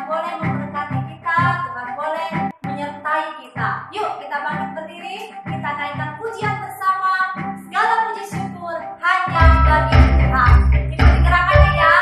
Tuhan boleh memberkati kita, Tuhan boleh menyertai kita. Yuk kita bangkit berdiri, kita naikkan pujian bersama. Segala puji syukur hanya bagi Tuhan. Ikuti gerakannya ya.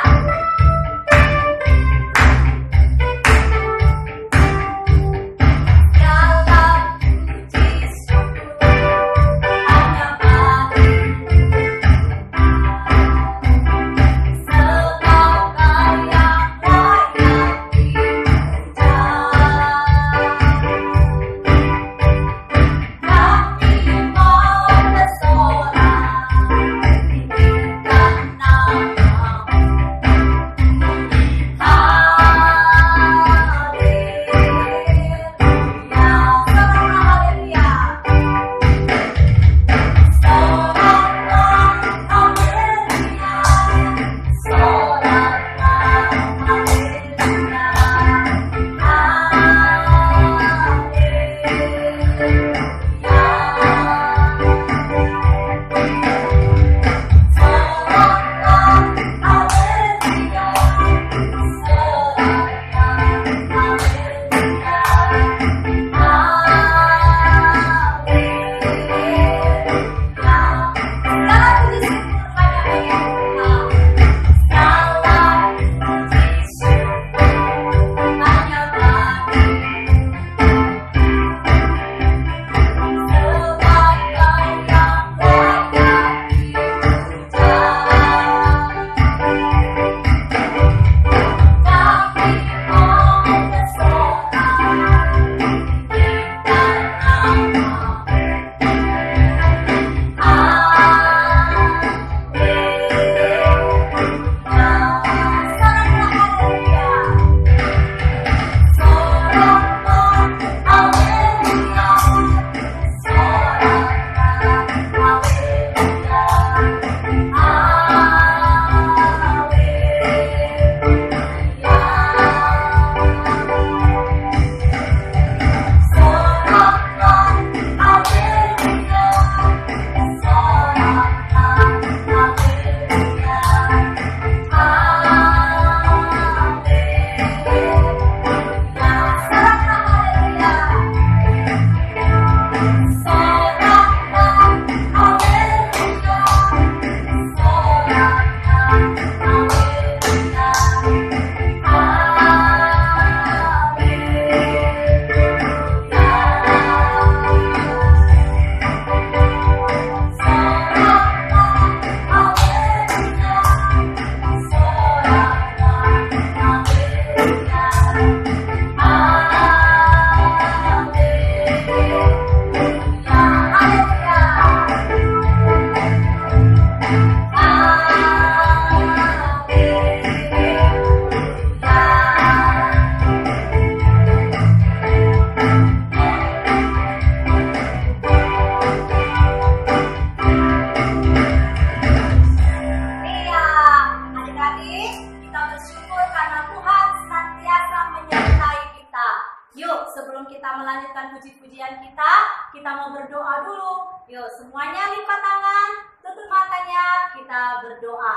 Kita mau berdoa dulu. Yuk semuanya lipat tangan, tutup matanya, kita berdoa.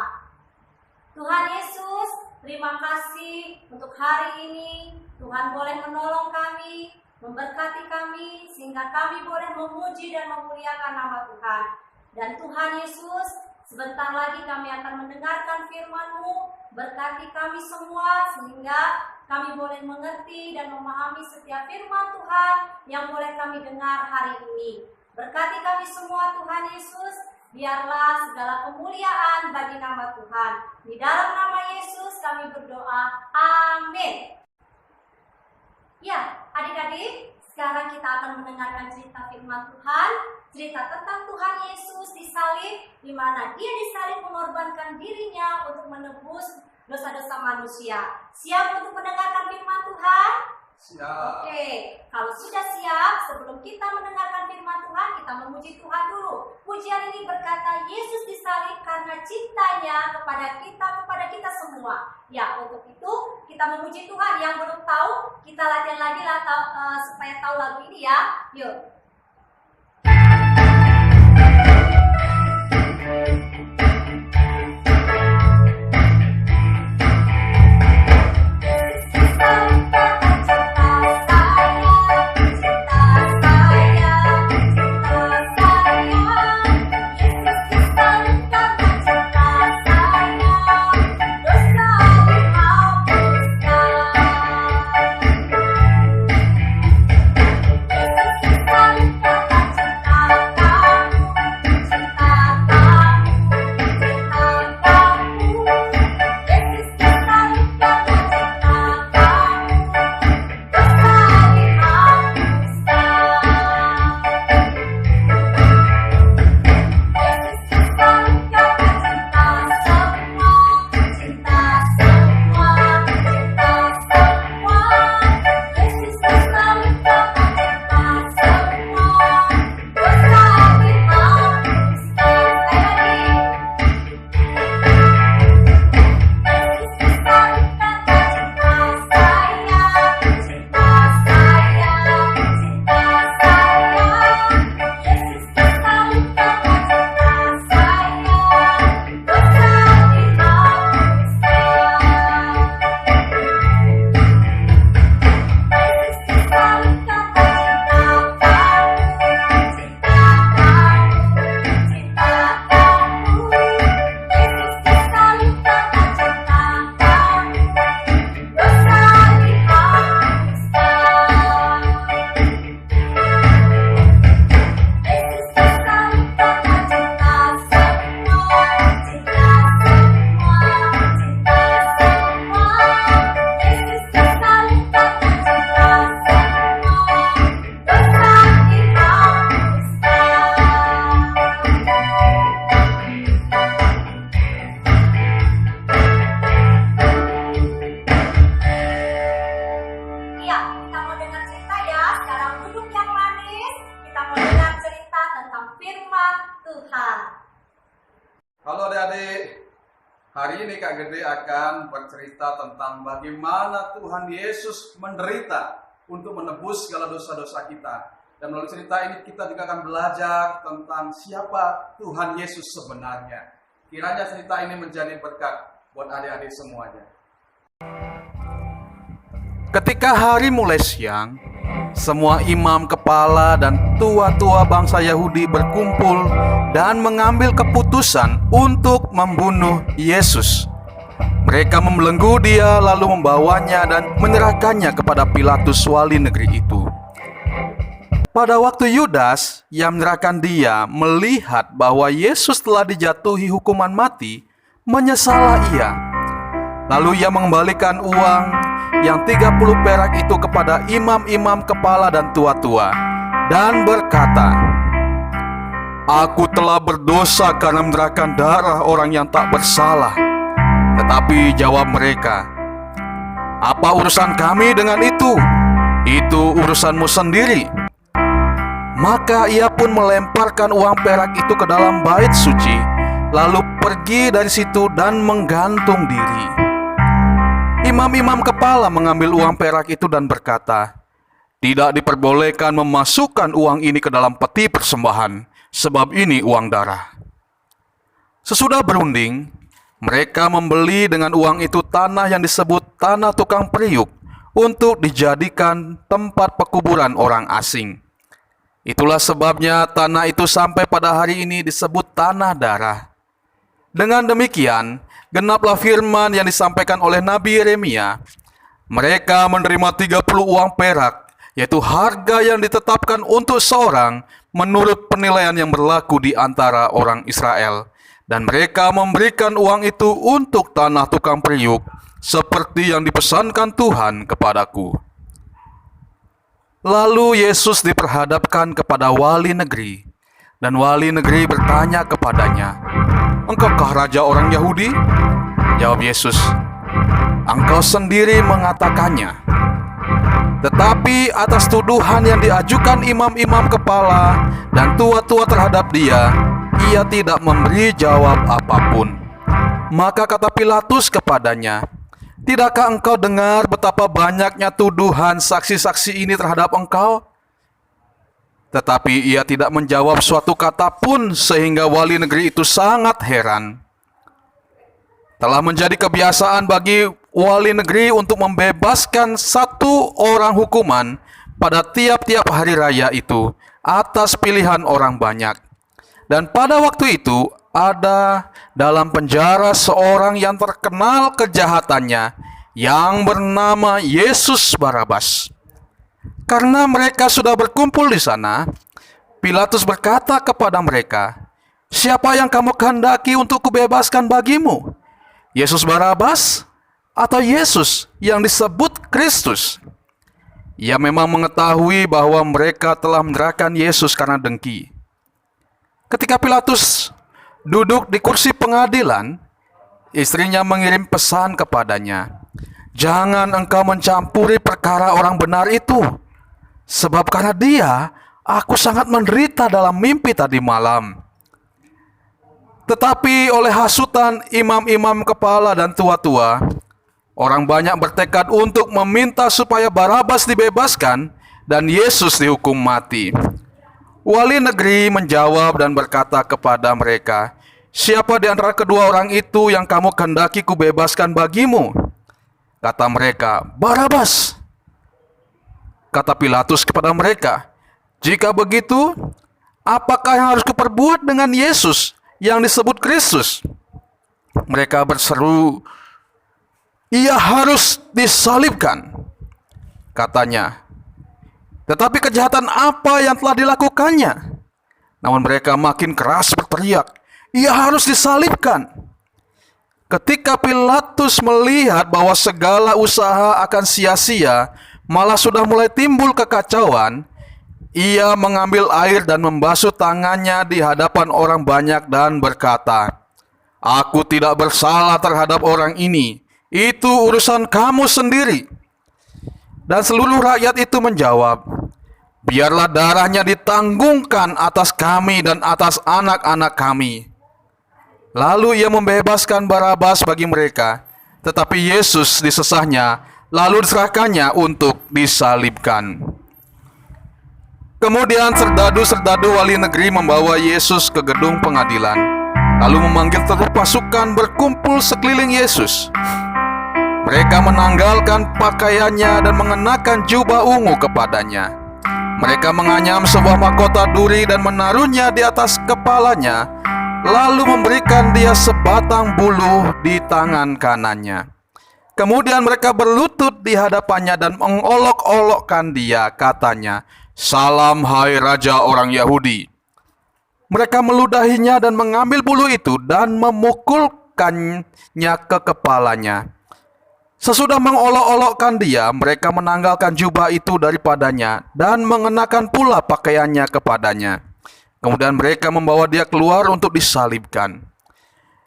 Tuhan Yesus, terima kasih untuk hari ini. Tuhan boleh menolong kami, memberkati kami, sehingga kami boleh memuji dan memuliakan nama Tuhan. Dan Tuhan Yesus, sebentar lagi kami akan mendengarkan firman-Mu. Berkati kami semua, sehingga kami boleh mengerti dan memahami setiap firman Tuhan yang boleh kami dengar hari ini. Berkati kami semua Tuhan Yesus, biarlah segala kemuliaan bagi nama Tuhan. Di dalam nama Yesus kami berdoa, amin. Ya, adik-adik, sekarang kita akan mendengarkan cerita firman Tuhan, cerita tentang Tuhan Yesus disalib, di mana Dia disalib mengorbankan dirinya untuk menebus dosa-dosa manusia. Siap untuk mendengarkan firman Tuhan? Siap. Oke, kalau sudah siap, sebelum kita mendengarkan firman Tuhan, kita memuji Tuhan dulu. Pujian ini berkata, Yesus disalib karena cintanya kepada kita semua. Ya, untuk itu kita memuji Tuhan. Yang belum tahu, kita latihan lagi lah supaya tahu lagu ini ya. Yuk. Yesus disalib Hari ini Kak Gede akan bercerita tentang bagaimana Tuhan Yesus menderita untuk menebus segala dosa-dosa kita. Dan melalui cerita ini kita juga akan belajar tentang siapa Tuhan Yesus sebenarnya. Kiranya cerita ini menjadi berkat buat adik-adik semuanya. Ketika hari mulai siang, semua imam kepala dan tua-tua bangsa Yahudi berkumpul dan mengambil keputusan untuk membunuh Yesus. Mereka membelenggu dia lalu membawanya dan menyerahkannya kepada Pilatus wali negeri itu. Pada waktu Yudas yang menyerahkan dia melihat bahwa Yesus telah dijatuhi hukuman mati, menyesallah ia. Lalu ia mengembalikan uang yang 30 perak itu kepada imam-imam kepala dan tua-tua dan berkata, "Aku telah berdosa karena menyerahkan darah orang yang tak bersalah." Tetapi jawab mereka, "Apa urusan kami dengan itu? Itu urusanmu sendiri." Maka ia pun melemparkan uang perak itu ke dalam bait suci, lalu pergi dari situ dan menggantung diri. Imam-imam kepala mengambil uang perak itu dan berkata, "Tidak diperbolehkan memasukkan uang ini ke dalam peti persembahan, sebab ini uang darah." Sesudah berunding, mereka membeli dengan uang itu tanah yang disebut tanah tukang periuk untuk dijadikan tempat pekuburan orang asing. Itulah sebabnya tanah itu sampai pada hari ini disebut tanah darah. Dengan demikian, genaplah firman yang disampaikan oleh Nabi Yeremia. Mereka menerima 30 uang perak, yaitu harga yang ditetapkan untuk seorang menurut penilaian yang berlaku di antara orang Israel. Dan mereka memberikan uang itu untuk tanah tukang periuk, seperti yang dipesankan Tuhan kepadaku. Lalu Yesus diperhadapkan kepada wali negeri, dan wali negeri bertanya kepadanya, "Engkaukah raja orang Yahudi?" Jawab Yesus, "Engkau sendiri mengatakannya." Tetapi atas tuduhan yang diajukan imam-imam kepala dan tua-tua terhadap dia, ia tidak memberi jawab apapun. Maka kata Pilatus kepadanya, "Tidakkah engkau dengar betapa banyaknya tuduhan saksi-saksi ini terhadap engkau?" Tetapi ia tidak menjawab suatu kata pun, sehingga wali negeri itu sangat heran. Telah menjadi kebiasaan bagi wali negeri untuk membebaskan satu orang hukuman pada tiap-tiap hari raya itu atas pilihan orang banyak. Dan pada waktu itu ada dalam penjara seorang yang terkenal kejahatannya, yang bernama Yesus Barabas. Karena mereka sudah berkumpul di sana, Pilatus berkata kepada mereka, "Siapa yang kamu kehendaki untuk kubebaskan bagimu? Yesus Barabas atau Yesus yang disebut Kristus?" Ia memang mengetahui bahwa mereka telah menyerahkan Yesus karena dengki. Ketika Pilatus duduk di kursi pengadilan, istrinya mengirim pesan kepadanya, "Jangan engkau mencampuri perkara orang benar itu, sebab karena dia, aku sangat menderita dalam mimpi tadi malam." Tetapi oleh hasutan imam-imam kepala dan tua-tua, orang banyak bertekad untuk meminta supaya Barabas dibebaskan dan Yesus dihukum mati. Wali negeri menjawab dan berkata kepada mereka, "Siapa di antara kedua orang itu yang kamu kehendaki kubebaskan bagimu?" Kata mereka, "Barabas." Kata Pilatus kepada mereka, "Jika begitu, apakah yang harus kuperbuat dengan Yesus yang disebut Kristus?" Mereka berseru, "Ia harus disalibkan." Katanya, "Tetapi kejahatan apa yang telah dilakukannya?" Namun mereka makin keras berteriak, "Ia harus disalibkan." Ketika Pilatus melihat bahwa segala usaha akan sia-sia, malah sudah mulai timbul kekacauan, ia mengambil air dan membasuh tangannya di hadapan orang banyak dan berkata, "Aku tidak bersalah terhadap orang ini. Itu urusan kamu sendiri." Dan seluruh rakyat itu menjawab, "Biarlah darahnya ditanggungkan atas kami dan atas anak-anak kami." Lalu ia membebaskan Barabas bagi mereka, tetapi Yesus disesahnya, lalu diserahkannya untuk disalibkan. Kemudian serdadu-serdadu wali negeri membawa Yesus ke gedung pengadilan, lalu memanggil seluruh pasukan berkumpul sekeliling Yesus. Mereka menanggalkan pakaiannya dan mengenakan jubah ungu kepadanya. Mereka menganyam sebuah mahkota duri dan menaruhnya di atas kepalanya, lalu memberikan dia sebatang buluh di tangan kanannya. Kemudian mereka berlutut di hadapannya dan mengolok-olokkan dia, katanya, "Salam hai Raja orang Yahudi." Mereka meludahinya dan mengambil buluh itu dan memukulkannya ke kepalanya. Sesudah mengolok-olokkan dia, mereka menanggalkan jubah itu daripadanya dan mengenakan pula pakaiannya kepadanya. Kemudian mereka membawa dia keluar untuk disalibkan.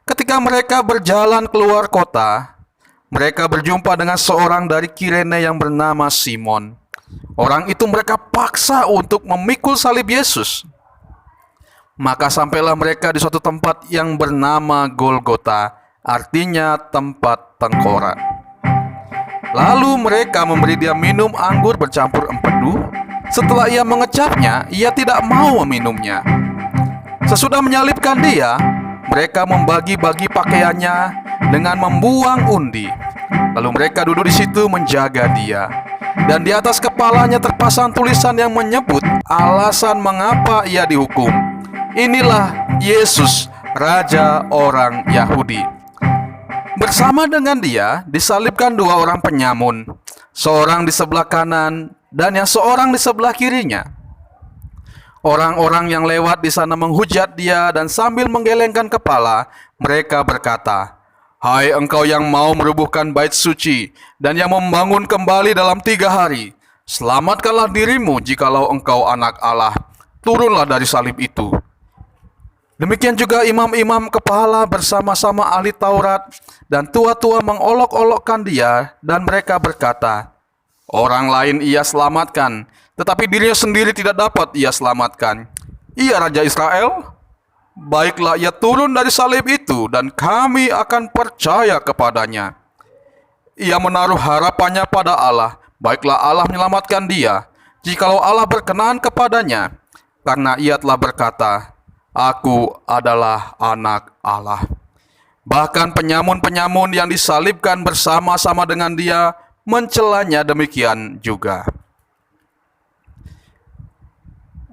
Ketika mereka berjalan keluar kota, mereka berjumpa dengan seorang dari Kirene yang bernama Simon. Orang itu mereka paksa untuk memikul salib Yesus. Maka sampailah mereka di suatu tempat yang bernama Golgota, artinya tempat tengkorak. Lalu mereka memberi dia minum anggur bercampur empedu. Setelah ia mengecapnya, ia tidak mau meminumnya. Sesudah menyalibkan dia, mereka membagi-bagi pakaiannya dengan membuang undi. Lalu mereka duduk di situ menjaga dia. Dan di atas kepalanya terpasang tulisan yang menyebut alasan mengapa ia dihukum. Inilah Yesus, Raja orang Yahudi. Bersama dengan dia disalibkan dua orang penyamun, seorang di sebelah kanan dan yang seorang di sebelah kirinya. Orang-orang yang lewat di sana menghujat dia dan sambil menggelengkan kepala, mereka berkata, "Hai engkau yang mau merubuhkan bait suci dan yang membangun kembali dalam 3 hari, selamatkanlah dirimu jikalau engkau anak Allah, turunlah dari salib itu." Demikian juga imam-imam kepala bersama-sama ahli Taurat dan tua-tua mengolok-olokkan dia, dan mereka berkata, "Orang lain ia selamatkan, tetapi dirinya sendiri tidak dapat ia selamatkan. Ia Raja Israel? Baiklah ia turun dari salib itu dan kami akan percaya kepadanya. Ia menaruh harapannya pada Allah, baiklah Allah menyelamatkan dia, jikalau Allah berkenan kepadanya, karena ia telah berkata, 'Aku adalah anak Allah.'" Bahkan penyamun-penyamun yang disalibkan bersama-sama dengan dia mencelanya demikian juga.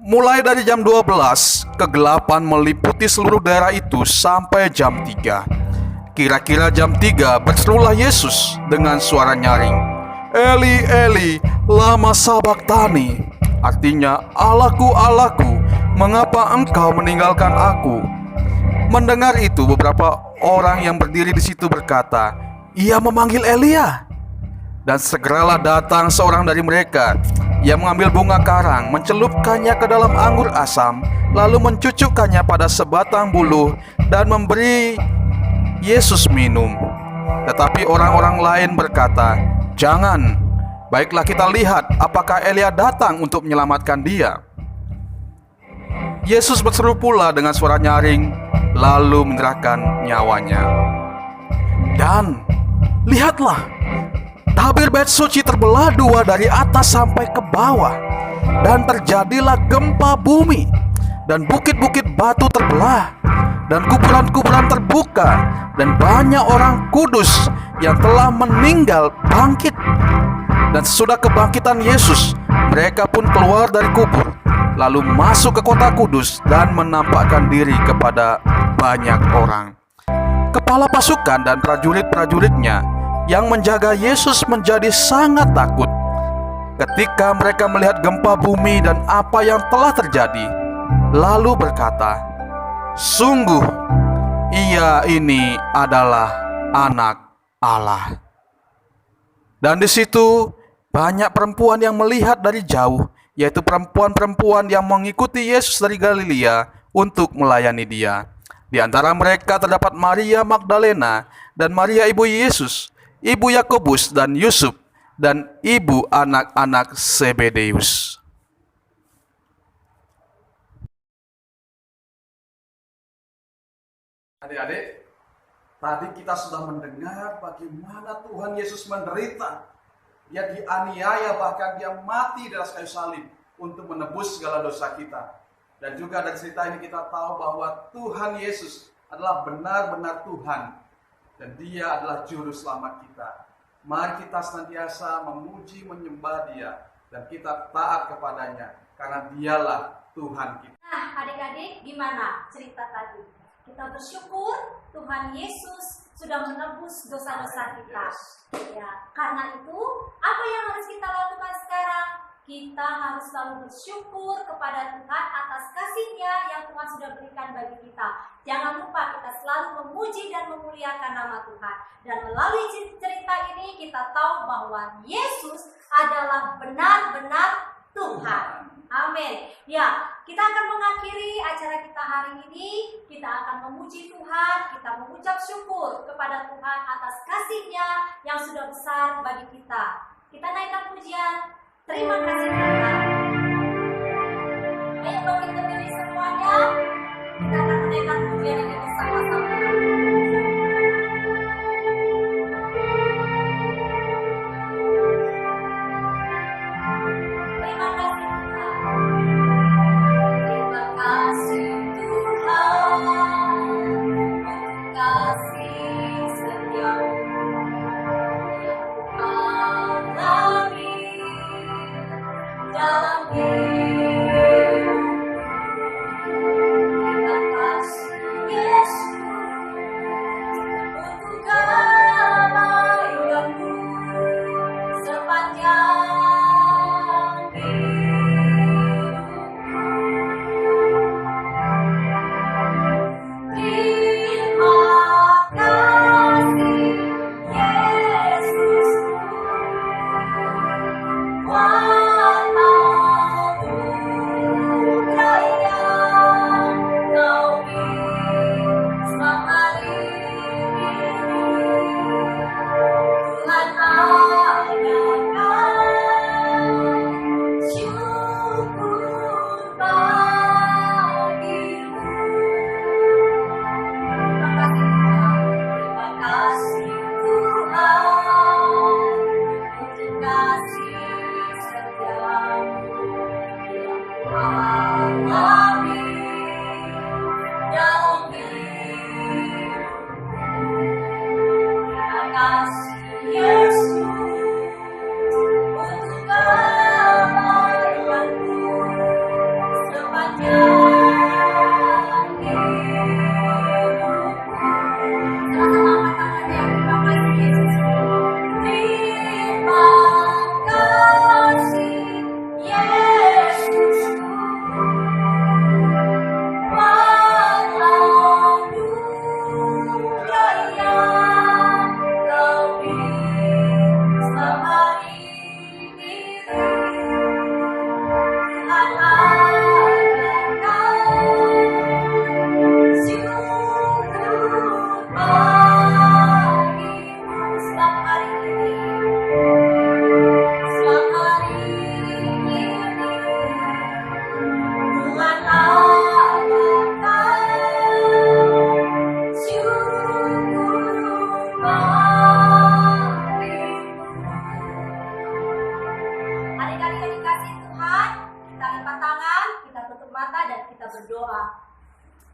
Mulai dari jam 12, kegelapan meliputi seluruh daerah itu sampai jam 3. Kira-kira jam 3 berserulah Yesus dengan suara nyaring, "Eli, Eli, lama sabachthani." Artinya, "Allahku, Allahku, mengapa engkau meninggalkan aku?" Mendengar itu, beberapa orang yang berdiri di situ berkata, "Ia memanggil Elia." Dan segeralah datang seorang dari mereka yang mengambil bunga karang, mencelupkannya ke dalam anggur asam, lalu mencucukkannya pada sebatang buluh dan memberi Yesus minum. Tetapi orang-orang lain berkata, "Jangan, baiklah kita lihat apakah Elia datang untuk menyelamatkan dia." Yesus berseru pula dengan suara nyaring, lalu menyerahkan nyawanya. Dan lihatlah, tabir bait suci terbelah dua dari atas sampai ke bawah, dan terjadilah gempa bumi, dan bukit-bukit batu terbelah, dan kuburan-kuburan terbuka, dan banyak orang kudus yang telah meninggal bangkit. Dan sesudah kebangkitan Yesus, mereka pun keluar dari kubur, lalu masuk ke kota kudus dan menampakkan diri kepada banyak orang. Kepala pasukan dan prajurit-prajuritnya yang menjaga Yesus menjadi sangat takut ketika mereka melihat gempa bumi dan apa yang telah terjadi, lalu berkata, "Sungguh, ia ini adalah anak Allah." Dan di situ banyak perempuan yang melihat dari jauh, yaitu perempuan-perempuan yang mengikuti Yesus dari Galilea untuk melayani dia. Di antara mereka terdapat Maria Magdalena dan Maria ibu Yesus, ibu Yakobus dan Yusuf, dan ibu anak-anak Zebedeus. Adik-adik, tadi kita sudah mendengar bagaimana Tuhan Yesus menderita. Dia dianiaya, bahkan dia mati di atas kayu salib untuk menebus segala dosa kita. Dan juga dari cerita ini kita tahu bahwa Tuhan Yesus adalah benar-benar Tuhan. Dan dia adalah juru selamat kita. Mari kita senantiasa memuji, menyembah dia. Dan kita taat kepadanya. Karena dialah Tuhan kita. Nah, adik-adik, gimana cerita tadi? Kita bersyukur Tuhan Yesus sudah menebus dosa-dosa kita. Ya, karena itu, apa yang harus kita lakukan sekarang? Kita harus selalu bersyukur kepada Tuhan atas kasih-Nya yang Tuhan sudah berikan bagi kita. Jangan lupa kita selalu memuji dan memuliakan nama Tuhan. Dan melalui cerita ini kita tahu bahwa Yesus adalah benar-benar Tuhan. Amin. Ya, kita akan mengakhiri acara kita hari ini. Kita akan memuji Tuhan, kita mengucap syukur kepada Tuhan atas kasih-Nya yang sudah besar bagi kita. Kita naikkan pujian. Terima kasih Tuhan. Ayo bangkit berdiri semuanya. Kita akan menaikkan pujian ini bersama-sama. Terima kasih Tuhan. Terima kasih Tuhan untuk kasih setiamu yang alami dalam hidupku. Terima kasih Yesus untuk kebaikanmu sepanjang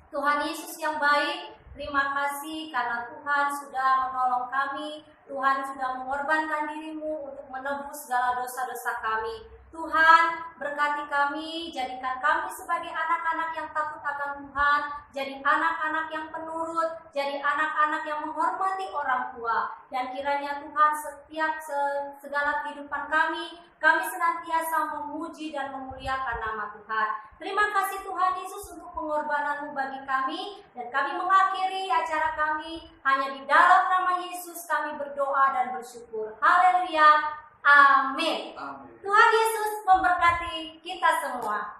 Tuhan Yesus yang baik, terima kasih karena Tuhan sudah menolong kami. Tuhan sudah mengorbankan dirimu untuk menebus segala dosa-dosa kami. Tuhan, berkati kami, jadikan kami sebagai anak-anak yang takut akan Tuhan, jadi anak-anak yang penurut, jadi anak-anak yang menghormati orang tua. Dan kiranya Tuhan setiap segala kehidupan kami senantiasa memuji dan memuliakan nama Tuhan. Terima kasih Tuhan Yesus untuk pengorbanan-Mu bagi kami, dan kami mengakhiri acara kami hanya di dalam nama Yesus kami berdoa dan bersyukur. Haleluya. Amin. Tuhan Yesus memberkati kita semua.